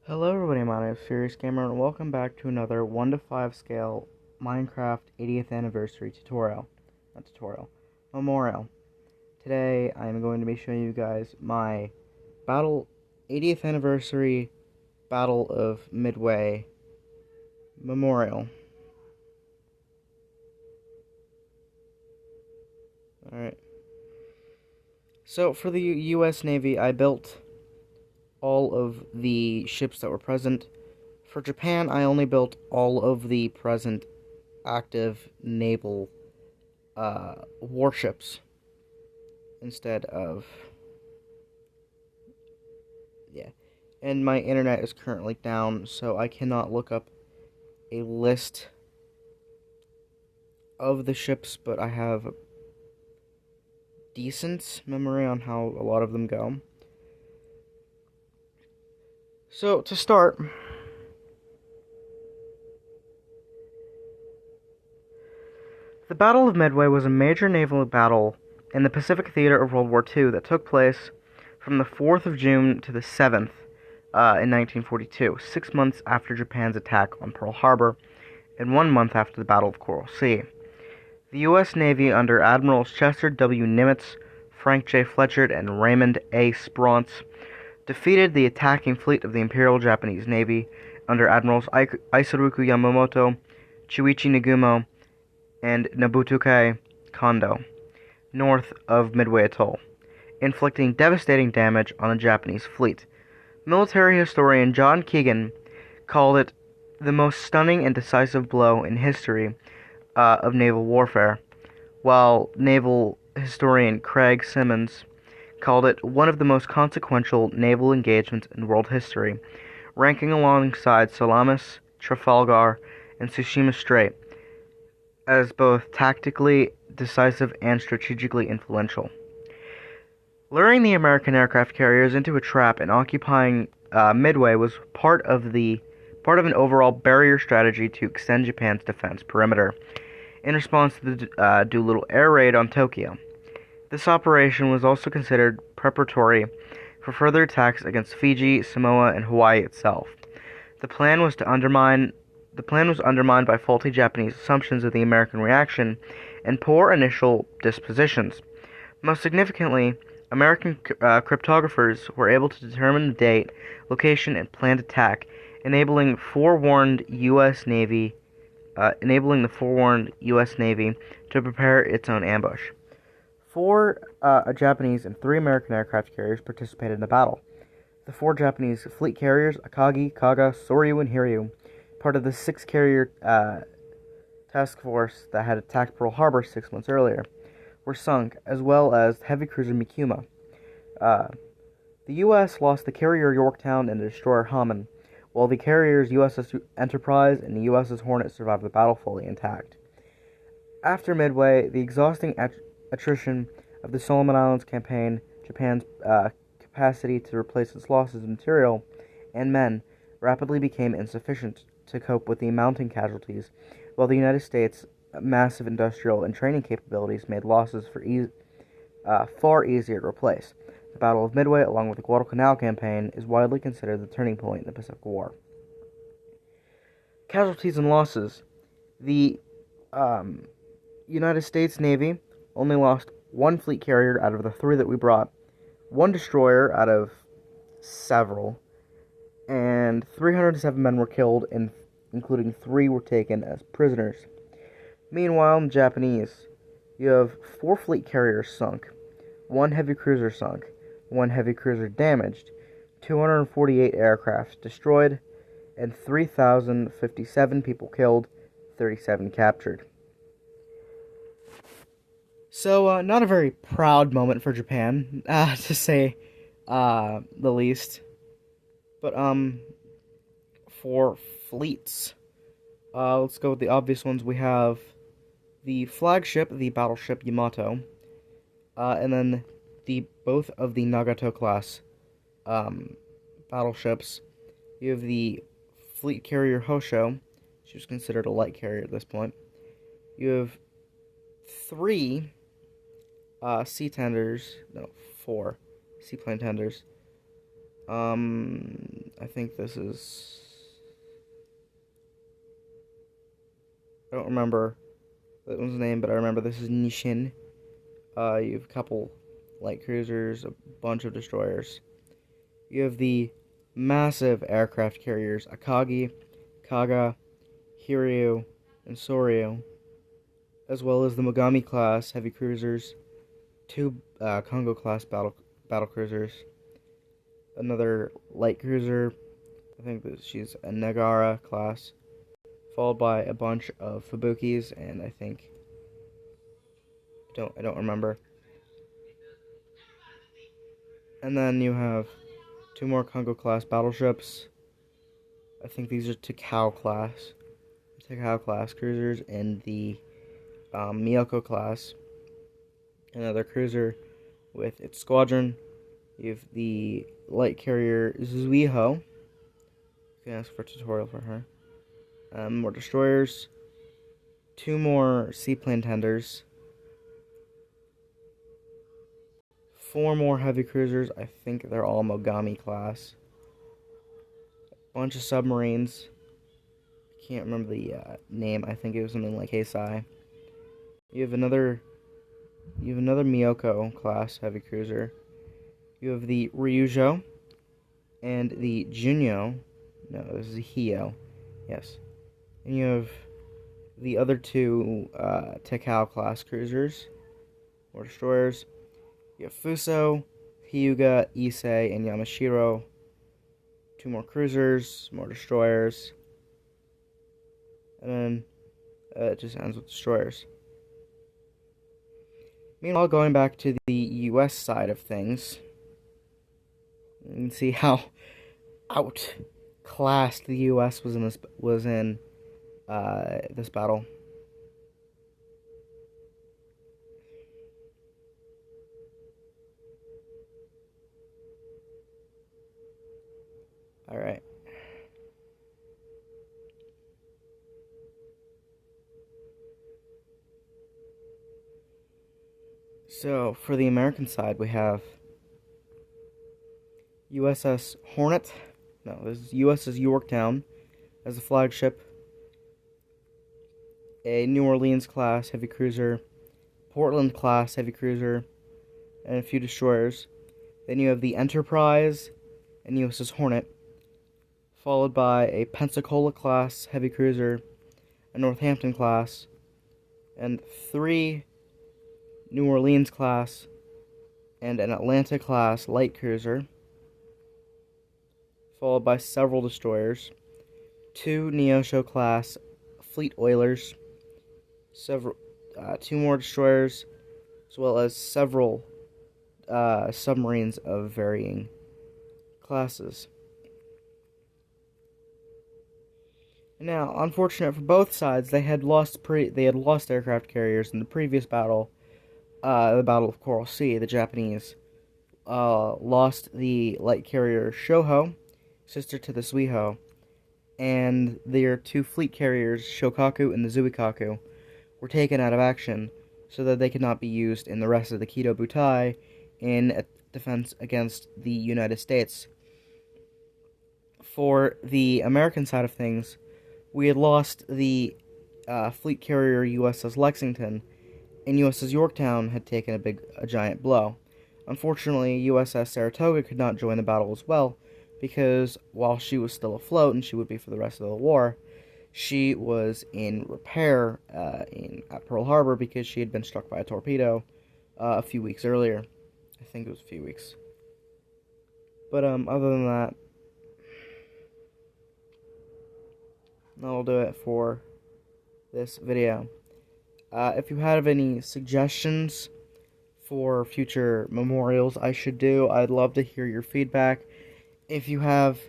Hello everybody, my name is Furious Gamer and welcome back to another 1 to 5 scale Minecraft 80th anniversary memorial. Today I am going to be showing you guys my 80th anniversary Battle of Midway memorial. Alright. So for the US Navy, I built all of the ships that were present. For Japan, I only built all of the present active naval warships instead of, yeah. And my internet is currently down, so I cannot look up a list of the ships, but I have a decent memory on how a lot of them go. So, to start, the Battle of Midway was a major naval battle in the Pacific theater of World War II that took place from the 4th of June to the 7th in 1942, 6 months after Japan's attack on Pearl Harbor, and 1 month after the Battle of Coral Sea. The U.S. Navy under Admirals Chester W. Nimitz, Frank J. Fletcher, and Raymond A. Spronce defeated the attacking fleet of the Imperial Japanese Navy under Admirals Isoroku Yamamoto, Chuichi Nagumo, and Nobutuke Kondo, north of Midway Atoll, inflicting devastating damage on the Japanese fleet. Military historian John Keegan called it the most stunning and decisive blow in history of naval warfare, while naval historian Craig Simmons called it one of the most consequential naval engagements in world history, ranking alongside Salamis, Trafalgar, and Tsushima Strait as both tactically decisive and strategically influential. Luring the American aircraft carriers into a trap and occupying Midway was part of an overall barrier strategy to extend Japan's defense perimeter in response to the Doolittle air raid on Tokyo. This operation was also considered preparatory for further attacks against Fiji, Samoa, and Hawaii itself. The plan was undermined by faulty Japanese assumptions of the American reaction and poor initial dispositions. Most significantly, American cryptographers were able to determine the date, location, and planned attack, enabling the forewarned U.S. Navy to prepare its own ambush. 4 Japanese and 3 American aircraft carriers participated in the battle. The 4 Japanese fleet carriers, Akagi, Kaga, Soryu, and Hiryu, part of the 6-carrier task force that had attacked Pearl Harbor 6 months earlier, were sunk, as well as heavy cruiser Mikuma. The U.S. lost the carrier Yorktown and the destroyer Hammond, while the carriers USS Enterprise and the USS Hornet survived the battle fully intact. After Midway, the exhausting attrition of the Solomon Islands campaign, Japan's capacity to replace its losses in material and men rapidly became insufficient to cope with the mounting casualties, while the United States' massive industrial and training capabilities made losses far easier to replace. The Battle of Midway, along with the Guadalcanal campaign, is widely considered the turning point in the Pacific War. Casualties and losses. The United States Navy only lost 1 fleet carrier out of the 3 that we brought, 1 destroyer out of several, and 307 men were killed, including 3 were taken as prisoners. Meanwhile, in the Japanese, you have 4 fleet carriers sunk, 1 heavy cruiser sunk, 1 heavy cruiser damaged, 248 aircraft destroyed, and 3,057 people killed, 37 captured. So, not a very proud moment for Japan, to say the least. But, for fleets, let's go with the obvious ones. We have the flagship, the battleship Yamato, and then both of the Nagato class battleships. You have the fleet carrier Hosho, which was considered a light carrier at this point. You have 3 4 seaplane tenders. I think this is... I don't remember that one's name, but I remember this is Nishin. You have a couple light cruisers, a bunch of destroyers. You have the massive aircraft carriers Akagi, Kaga, Hiryu, and Soryu, as well as the Mogami class heavy cruisers, two Kongo class battle cruisers, another light cruiser. I think that she's a Nagara class, followed by a bunch of Fubukis, and I don't remember. And then you have two more Kongo class battleships. I think these are Takao class cruisers, and the Miyako class, another cruiser with its squadron. You have the light carrier Zuiho. You can ask for a tutorial for her. More destroyers, two more seaplane tenders, four more heavy cruisers. I think they're all Mogami class. A bunch of submarines. Can't remember the name. I think it was something like Heisei. You have another Miyako class heavy cruiser. You have the Ryujo and the Junyo. No, this is a Hio. Yes. And you have the other two Takao class cruisers or destroyers. You have Fuso, Hyuga, Issei, and Yamashiro. Two more cruisers, more destroyers. And then it just ends with destroyers. Meanwhile, going back to the U.S. side of things, you can see how outclassed the U.S. was in this battle. All right. So, for the American side, we have USS Hornet. No, this is USS Yorktown as the flagship. A New Orleans class heavy cruiser, Portland class heavy cruiser, and a few destroyers. Then you have the Enterprise and USS Hornet, followed by a Pensacola class heavy cruiser, a Northampton class, and three New Orleans class and an Atlanta class light cruiser, followed by several destroyers, two Neosho class fleet oilers, two more destroyers, as well as several submarines of varying classes. Now, unfortunate for both sides, they had lost aircraft carriers in the previous battle, the Battle of Coral Sea. The Japanese lost the light carrier Shoho, sister to the Suiho, and their two fleet carriers, Shokaku and the Zuikaku, were taken out of action so that they could not be used in the rest of the Kido Butai in defense against the United States. For the American side of things, we had lost the fleet carrier USS Lexington, and USS Yorktown had taken a giant blow. Unfortunately, USS Saratoga could not join the battle as well, because while she was still afloat, and she would be for the rest of the war, she was in repair at Pearl Harbor because she had been struck by a torpedo a few weeks earlier. I think it was a few weeks. But other than that, that'll do it for this video. If you have any suggestions for future memorials I should do, I'd love to hear your feedback. If you have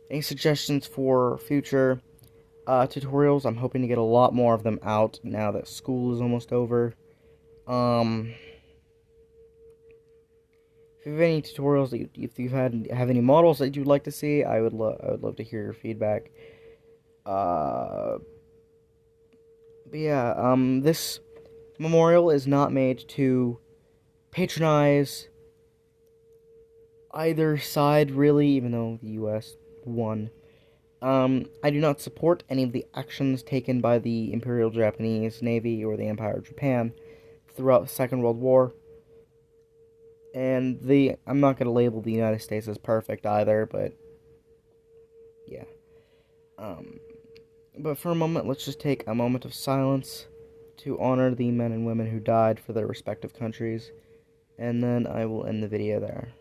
any suggestions for future tutorials, I'm hoping to get a lot more of them out now that school is almost over. If you have any tutorials if you have any models that you'd like to see, I would love to hear your feedback. But yeah, this memorial is not made to patronize either side, really, even though the U.S. 1. I do not support any of the actions taken by the Imperial Japanese Navy or the Empire of Japan throughout the Second World War. And I'm not going to label the United States as perfect either, but yeah. But for a moment, let's just take a moment of silence to honor the men and women who died for their respective countries, and then I will end the video there.